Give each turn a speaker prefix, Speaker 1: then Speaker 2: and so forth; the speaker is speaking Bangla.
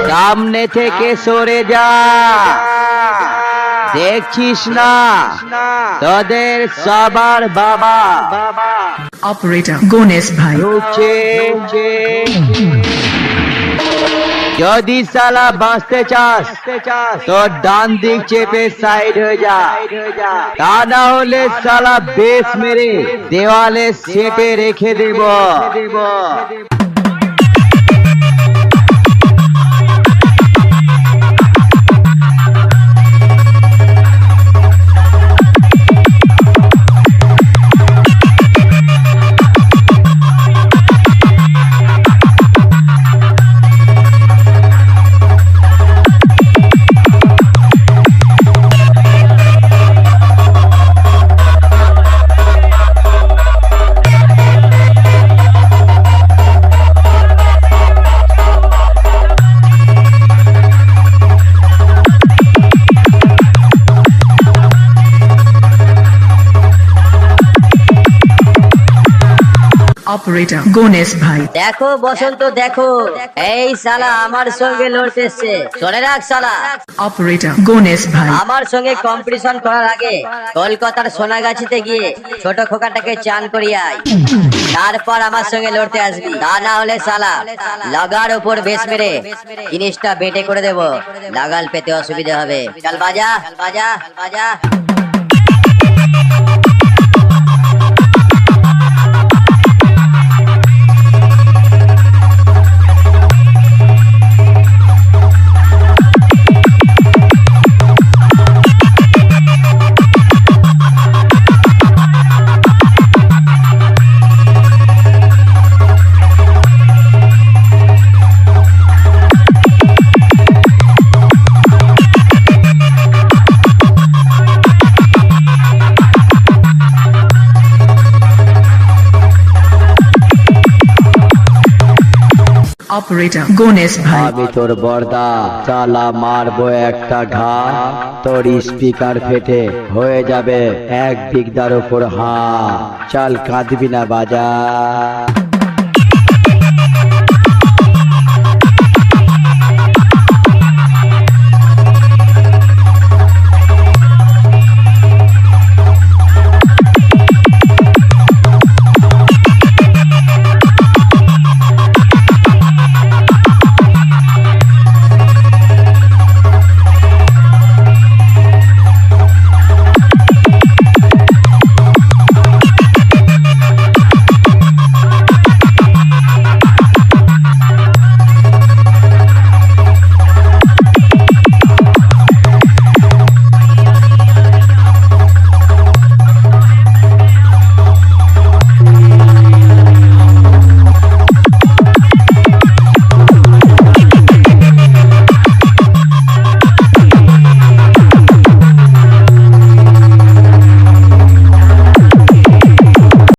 Speaker 1: সামনে থেকে সরে যা, দেখছিস না তোদের সবার বাবা
Speaker 2: অপারেটর গণেশ ভাই
Speaker 1: ঢুকছে। যদি শালা বাঁচতে চাস তোর ডান দিক চেপে সাইড হয়ে যা, তা না হলে শালা বেশ মেরে দেওয়ালে সেটে রেখে দেব।
Speaker 2: অপারেটর গণেশ ভাই
Speaker 3: দেখো বসন্ত, দেখো এই শালা আমার সঙ্গে লড়তে এসছে। চলে রাখ শালা।
Speaker 2: অপারেটর গণেশ ভাই
Speaker 3: আমার সঙ্গে কম্পিটিশন করার আগে কলকাতার সোনাগাছিতে গিয়ে ছোট খোকাটাকে চান করিয়ে আয়, তারপর আমার সঙ্গে লড়তে আসবি। তা না হলে শালা লাগার উপর বেশ মেরে জিনিসটা বেটে করে দেব, লাগাল পেতে অসুবিধা হবে। চল বাজা বাজা বাজা।
Speaker 2: অপারেটর গণেশ ভাই
Speaker 1: আমি তোর বর্দা, চালা মারবো একটা ঘা, তোর স্পিকার ফেটে হয়ে যাবে এক বিগদার উপর হা। চল কাঁদবি না বাজা।